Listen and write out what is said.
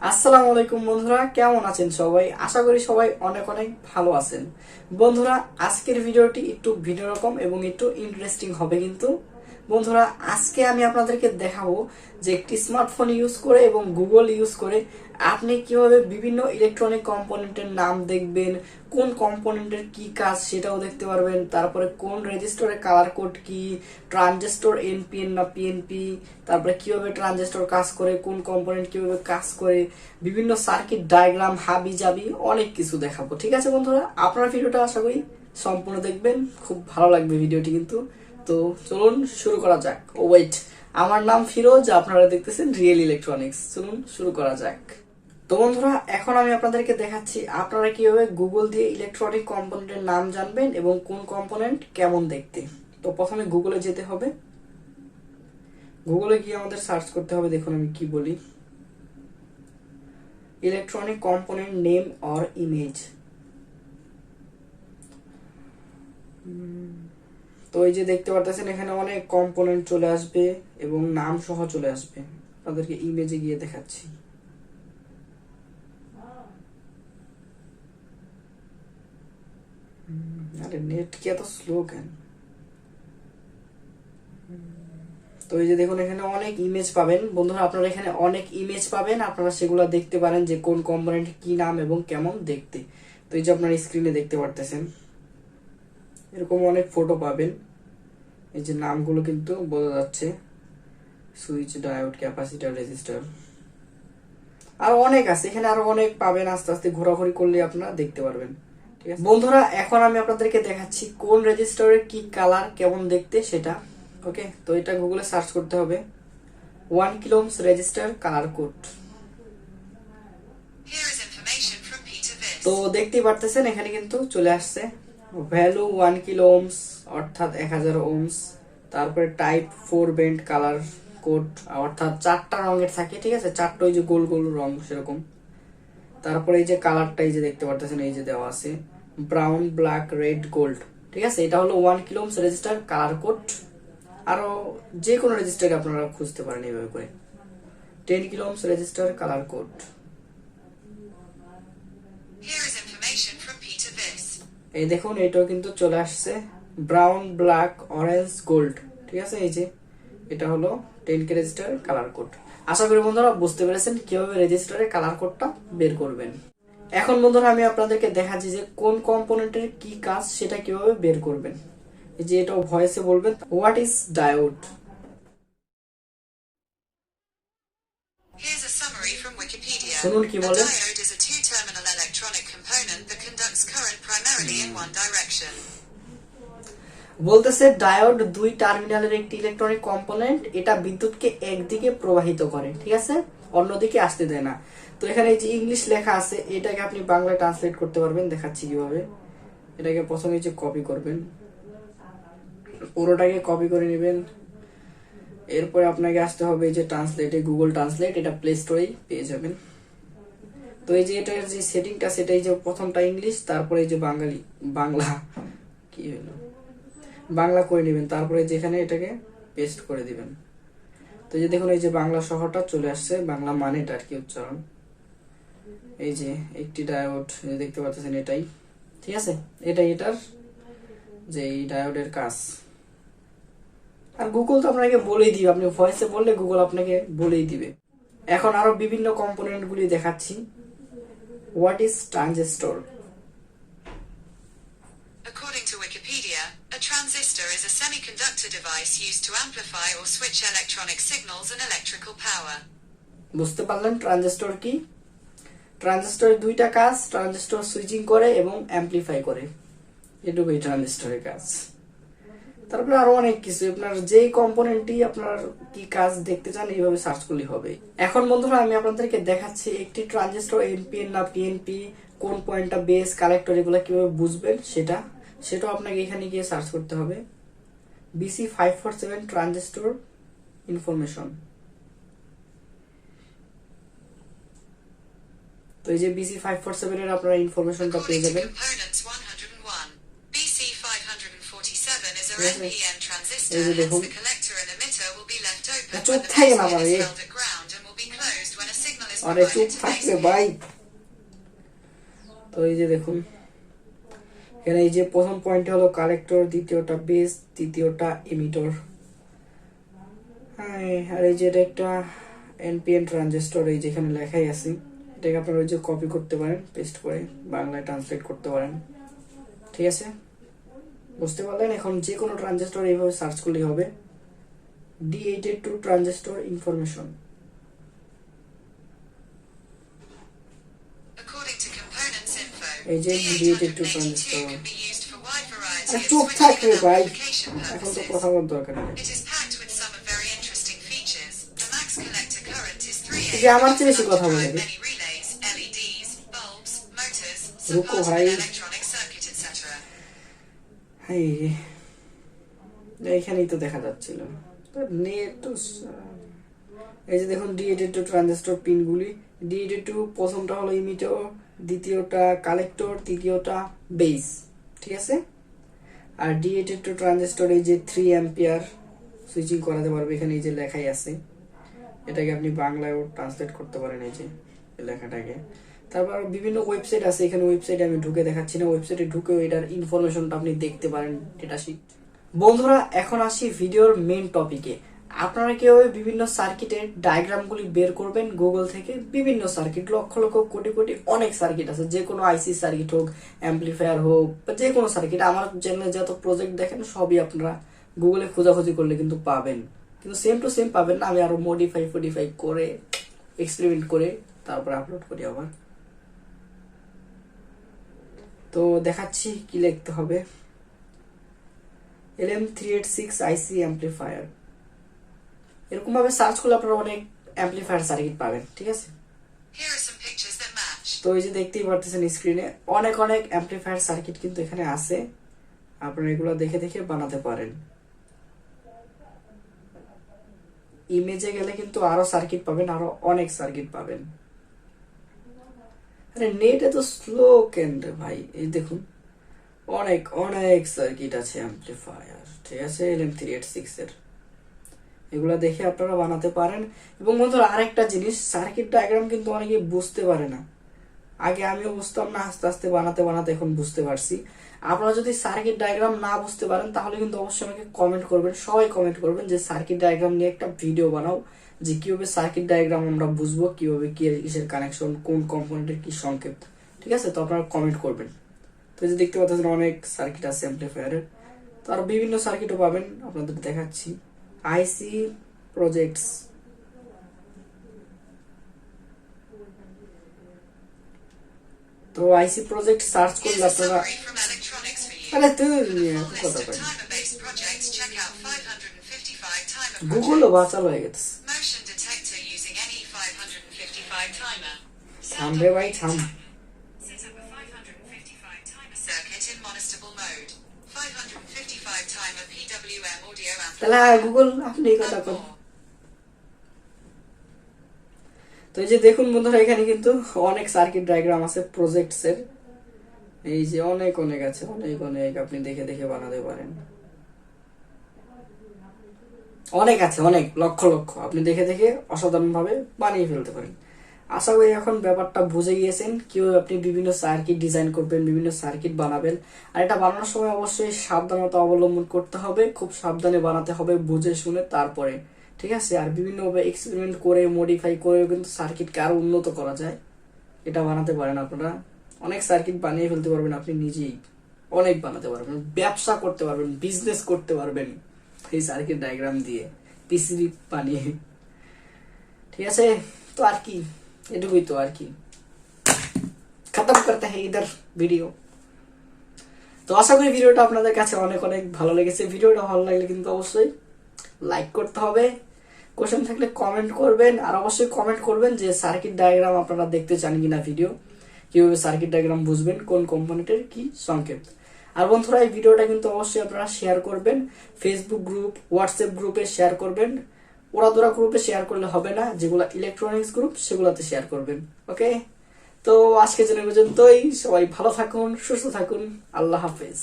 আসসালামু আলাইকুম বন্ধুরা, কেমন আছেন সবাই? আশা করি সবাই অনেক অনেক ভালো আছেন। বন্ধুরা, আজকের ভিডিওটি একটু ভিন্ন রকম এবং একটু ইন্টারেস্টিং হবে। কিন্তু বন্ধুরা, আজকে আমি আপনাদেরকে দেখাবো যে একটি স্মার্টফোন ইউজ করে এবং গুগল ইউজ করে আপনি কিভাবে বিভিন্ন ইলেকট্রনিক কম্পোনেন্টের নাম দেখবেন, কোন কম্পোনেন্টের কি কাজ সেটাও দেখতে পারবেন, তারপরে কোন রেজিস্টরের কালার কোড কি, ট্রানজিস্টর এনপিএন না পিএনপি, তারপরে কিভাবে ট্রানজিস্টর কাজ করে, কোন কম্পোনেন্ট কিভাবে কাজ করে, বিভিন্ন সার্কিট ডায়াগ্রাম, হাবি জাবি অনেক কিছু দেখাবো। ঠিক আছে বন্ধুরা, আপনার ভিডিওটা আশা করি সম্পূর্ণ দেখবেন, খুব ভালো লাগবে ভিডিওটি কিন্তু। তো চলুন শুরু করা যাক। ও ওয়েট, আমার নাম ফিরোজ, আপনারা দেখতেছেন রিয়েল ইলেকট্রনিক্স। চলুন শুরু করা যাক। তো বন্ধুরা, এখন আমি আপনাদেরকে দেখাচ্ছি আপনারা কিভাবে গুগল দিয়ে ইলেকট্রনিক কম্পোনেন্টের নাম জানবেন এবং কোন কম্পোনেন্ট কেমন দেখতে। তো প্রথমে গুগলে যেতে হবে। গুগলে গিয়ে আমাদের সার্চ করতে হবে। দেখুন আমি কি বলি, electronic component name or image. তো এই যে দেখতে পারতেছেন এখানে অনেক কম্পোনেন্ট চলে আসবে এবং নাম সহ চলে আসবে। আপনাদেরকে ইমেজে গিয়ে দেখাচ্ছি। আরে নেট কি এত স্লো কেন? তো এই যে দেখুন এখানে অনেক ইমেজ পাবেন বন্ধুরা, আপনারা এখানে অনেক ইমেজ পাবেন, আপনারা সেগুলো দেখতে পারেন যে কোন কম্পোনেন্ট কি নাম এবং কেমন দেখতে। তো এই যে আপনারা স্ক্রিনে দেখতে পারতেছেন এরকম অনেক ফটো পাবেন। এই যে নামগুলো কিন্তু বোঝা যাচ্ছে, সুইচ, ডায়োড, ক্যাপাসিটর, রেজিস্টার, আরো অনেক আছে এখানে, আরো অনেক পাবেন। আস্তে আস্তে ঘোরাঘুরি করলে আপনারা দেখতে পারবেন। ঠিক আছে বন্ধুরা, এখন আমি আপনাদেরকে দেখাচ্ছি কোন রেজিস্টারের কি কালার কেমন দেখতে সেটা। ওকে, তো এটা গুগলে সার্চ করতে হবে, 1 কিলোমস রেজিস্টার কালার কোড। তো দেখতেই পারতেছেন এখানে কিন্তু চলে আসছে ভ্যালু 1 কিলো ওমস অর্থাৎ 1000 ওমস। তারপরে টাইপ 4 বেন্ড কালার কোড অর্থাৎ 4টা রঙের থাকে। ঠিক আছে, 4টা ওই যে গোল গোল রং সেরকম। তারপরে এই যে কালারটা এই যে দেখতে পারতেছেন এই যে দেওয়া আছে ব্রাউন, ব্ল্যাক, রেড, গোল্ড। ঠিক আছে, এটা হলো 1 kilo ohms register colour code. আরো যে কোনো রেজিস্টারকে আপনারা খুঁজতে পারেন এইভাবে করে। 10 kilo ohms register colour code. এই দেখুন এটাও কিন্তু চলে আসছে ব্রাউন, ব্ল্যাক, অরেঞ্জ, গোল্ড। ঠিক আছে, এই যে এটা হলো 10K রেজিস্টার কালার কোড। আশা করি বন্ধুরা বুঝতে পেরেছেন কিভাবে রেজিস্টারের কালার কোডটা বের করবেন। এখন বন্ধুরা আমি আপনাদেরকে দেখাচ্ছি যে কোন কম্পোনেন্টের কি কাজ সেটা কিভাবে বের করবেন। এই যে এটাও ভয়েসে বলবেন, what is diode. Here's a summary from Wikipedia. শুনুন কি A বলে। diode is a two-terminal electronic component that conducts current primarily in one direction. বলতেছে ডায়োড 2 টার্মিনালের একটি ইলেকট্রনিক কম্পোনেন্ট, এটা বিদ্যুৎকে একদিকে প্রবাহিত করে, ঠিক আছে, অন্যদিকে আসতে দেয় না। তো এখানে এই যে ইংলিশ লেখা আছে এটাকে আপনি বাংলায় ট্রান্সলেট করতে পারবেন, দেখাচ্ছি কিভাবে। এটাকে প্রথমে যে কপি করবেন, পুরোটাকে কপি করে নেবেন। এরপরে আপনাকে আসতে হবে যে ট্রান্সলেটে, গুগল ট্রান্সলেট, এটা প্লে স্টোরেই পেয়ে যাবেন। তো এই যে এটার যে সেটিংটা সেটাই যে প্রথমটা ইংলিশ, তারপরে এই যে বাংলা কি হলো বাংলা করে নেবেন, তারপরে যেখানে এটাকে পেস্ট করে দিবেন। তো যে দেখুন এই যে বাংলা শহরটা চলে আসছে, বাংলা মানেটা আর কি উচ্চারণ। এই যে একটি ডায়োড দেখতে পাচ্ছেন এটাই। ঠিক আছে, এটাই এটার যে এই ডায়োডের কাজ। আর গুগল তো আপনাকে বলেই দিবে, আপনি ভয়েসে বললে গুগল আপনাকে বলেই দিবে। এখন আরো বিভিন্ন কম্পোনেন্ট গুলি দেখাচ্ছি। What is transistor? According to Wikipedia, a transistor is a semiconductor device used to amplify or switch electronic signals and electrical power. বুঝতে পারলেন ট্রানজিস্টর কি? ট্রানজিস্টরের দুইটা কাজ, ট্রানজিস্টর সুইচিং করে এবং অ্যামপ্লিফাই করে, এটুকুই ট্রানজিস্টরের কাজ। তারপরে আরো অনেক কিছু, আপনার যেই কম্পোনেন্টই আপনার কি কাজ দেখতে চান এইভাবে সার্চ করলে হবে। এখন বন্ধুরা আমি আপনাদেরকে দেখাচ্ছি একটি ট্রানজিস্টর এনপিএন না পিএনপি, কোন পয়েন্টটা বেস, কালেক্টর, এগুলো কিভাবে বুঝবেন সেটাও আপনাকে এখানে গিয়ে সার্চ করতে হবে। BC547 transistor information. তো এই যে BC547 এর আপনারা ইনফরমেশনটা পেয়ে According to যাবেন। components 101, BC547 is a NPN transistor, এই যে hence দেখুন the collector and emitter will be left open চোখ when the থাকে base না pin আমার is held at ground and will be closed when a signal is আরে provided চুপ to থাকবে base ভাই। তো এই যে দেখুন এখানে এই যে প্রথম পয়েন্ট হলো কালেক্টর, দ্বিতীয়টা বেস, তৃতীয়টা এমিটর। হ্যাঁ, আর এই যে এটা একটা এনপিএন ট্রানজিস্টর, এই যেখানে লেখাই আছে। এটাকে আপনারা ওই যে কপি করতে পারেন, পেস্ট করে বাংলায় ট্রান্সলেট করতে পারেন। ঠিক আছে, বুঝতে পারলেন? এখন যে কোনো ট্রানজিস্টর এইভাবে সার্চ করলেই হবে, D882 transistor information. According to components info, এই যে D882 transistor. D882 can be used for wide variety আর of চুপ switching থাকবে and ভাই, amplification এখন তো purposes. কথা বলার দরকার নেই। It is packed with some very interesting features. The max collector current is 3 এই যে amps, আমার চেয়ে বেশি enough কথা to বলে drive রে। many relays, LEDs, bulbs, motors, রুকো some part of ভাই। an electronic circuit, etc. এই এইখানেই তো দেখা যাচ্ছিল নেট তো। এই যে দেখুন D882 ট্রানজিস্টর পিনগুলি। D882 প্রথমটা হলো ইমিটর, দ্বিতীয়টা কালেক্টর, তৃতীয়টা বেস। ঠিক আছে, আর D882 ট্রানজিস্টর এই যে 3 অ্যাম্পিয়ার সুইচিং করাতে পারবে, এখানে এই যে লেখাই আছে। এটাকে আপনি বাংলায়ও ট্রান্সলেট করতে পারেন এই যে লেখাটাকে। তারপর বিভিন্ন ওয়েবসাইট আছে, এখানে ওয়েবসাইটে আমি ঢুকে দেখাচ্ছি না, ওয়েবসাইটে ঢুকেও এটার ইনফরমেশনটা আপনি দেখতে পারেন, ডেটা শিট। বন্ধুরা এখন আসি ভিডিওর মেইন টপিকে। আপনারা কিভাবে বিভিন্ন সার্কিটের ডায়াগ্রামগুলি বের করবেন গুগল থেকে। বিভিন্ন সার্কিট, লক্ষ লক্ষ কোটি কোটি অনেক সার্কিট আছে, যে কোনো আইসি সার্কিট হোক, অ্যাম্পলিফায়ার হোক, বা যে কোনো সার্কিট। আমার চ্যানেলে যত প্রজেক্ট দেখেন সবই আপনারা গুগলে খোঁজাখুঁজি করলে কিন্তু পাবেন, কিন্তু সেম টু সেম পাবেন না। আমি আরো মডিফাই করে এক্সপেরিমেন্ট করে তারপরে আপলোড করি আবার। তো দেখাচ্ছি কি লিখতে হবে। LM386 আইসি অ্যাম্পলিফায়ার, এরকম ভাবে সার্চ করলে আপনারা অনেক অ্যাম্পলিফায়ার সার্কিট পাবেন। ঠিক আছে, Here are some pictures that match. তো এই যে দেখতেই পারতেছেন স্ক্রিনে অনেক অনেক অ্যাম্পলিফায়ার সার্কিট কিন্তু এখানে আছে, আপনারা এগুলো দেখে দেখে বানাতে পারেন। ইমেজে গেলে কিন্তু আরো সার্কিট পাবেন, আরো অনেক সার্কিট পাবেন। আরে নেট এত স্লো কেন রে ভাই? এই দেখুন অনেক অনেক সার্কিট আছে অ্যাম্পলিফায়ার। ঠিক আছে, LM386 এর এগুলা দেখে আপনারা বানাতে পারেন। এবং বন্ধুরা আরেকটা জিনিস, সার্কিট ডায়াগ্রাম কিন্তু অনেকে বুঝতে পারে না। আগে আমিও বুঝতাম না, আস্তে আস্তে বানাতে বানাতে এখন বুঝতে পারছি। আপনারা যদি সার্কিট ডায়াগ্রাম না বুঝতে পারেন তাহলে কিন্তু অবশ্যই আমাকে কমেন্ট করবেন, সবাই কমেন্ট করবেন যে সার্কিট ডায়াগ্রাম নিয়ে একটা ভিডিও বানাও, যে কিভাবে সার্কিট ডায়াগ্রাম আমরা বুঝবো, কিভাবে কি কিসের কানেকশন, কোন কম্পোনেন্টের কি সংকেত। ঠিক আছে, তো আপনারা কমেন্ট করবেন। তো এই যে দেখতে পাচ্ছেন অনেক সার্কিট আছে অ্যাম্পলিফায়ারের, তো আরো বিভিন্ন সার্কিটও পাবেন, আপনাদের দেখাচ্ছি। আইসি প্রজেক্টস, তো আইসি প্রজেক্ট সার্চ করলে Here's a আপনারা, summary from electronics for you. আরে তুই For the নিয়ে full এত list কথা of pi, timer-based projects, check out 555 timer গুগলও projects. বাঁচালো হয়ে গেছে। Motion detector using any 555 timer. থাম রে ভাই থাম। Set up a 555 timer circuit in monostable mode. 555 timer PWM audio তাহলে amplifier. গুগল আপনি এই কথা And কর। more. তো এই যে দেখুন বন্ধুরা এখানে কিন্তু অনেক সার্কিট ডায়াগ্রাম আছে প্রজেক্টস এর, এই যে অনেক অনেক আছে, অনেক অনেক আপনি দেখে দেখে বানাতে পারেন। অনেক আছে, অনেক লক্ষ লক্ষ, আপনি দেখে দেখে অসাধারণ ভাবে বানিয়ে ফেলতে পারেন। আশা করি এখন ব্যাপারটা বুঝে গিয়েছেন কিভাবে আপনি বিভিন্ন সার্কিট ডিজাইন করবেন, বিভিন্ন সার্কিট বানাবেন। আর এটা বানানোর সময় অবশ্যই সাবধানতা অবলম্বন করতে হবে, খুব সাবধানে বানাতে হবে, বুঝে শুনে তারপরে। ঠিক আছে, আর বিভিন্নভাবে এক্সপেরিমেন্ট করে মডিফাই করে কিন্তু সার্কিটকে আরো উন্নত করা যায়, এটা বানাতে পারেন আপনারা। অনেক সার্কিট বানিয়ে ফেলতে পারবেন আপনি নিজেই, অনেক বানাতে পারবেন, ব্যবসা করতে পারবেন, বিজনেস করতে পারবেন এই সার্কিট ডায়াগ্রাম দিয়ে, পিসিবি বানিয়ে। ঠিক আছে, তো আর কি, এটুকুই তো আর কি, খতম করতে হয় ইধার ভিডিও। তো আশা করি ভিডিওটা আপনাদের কাছে অনেক অনেক ভালো লেগেছে। ভিডিওটা ভালো লাগলে কিন্তু অবশ্যই লাইক করতে হবে, কোশ্চেন থাকলে কমেন্ট করবেন, আর অবশ্যই কমেন্ট করবেন যে সার্কিট ডায়াগ্রাম আপনারা দেখতে চান কিনা ভিডিও, কিভাবে সার্কিট ডায়াগ্রাম বুঝবেন, কোন কম্পোনেন্টের কি সংকেত। আর বন্ধুরা এই ভিডিওটা কিন্তু অবশ্যই আপনারা শেয়ার করবেন, ফেসবুক গ্রুপ, হোয়াটসঅ্যাপ গ্রুপে শেয়ার করবেন। ওরাদোরা গ্রুপে শেয়ার করলে হবে না, যেগুলো ইলেকট্রনিক্স গ্রুপ সেগুলোতে শেয়ার করবেন। ওকে, তো আজকে জন্য পর্যন্তই, সবাই ভালো থাকুন, সুস্থ থাকুন, আল্লাহ হাফেজ।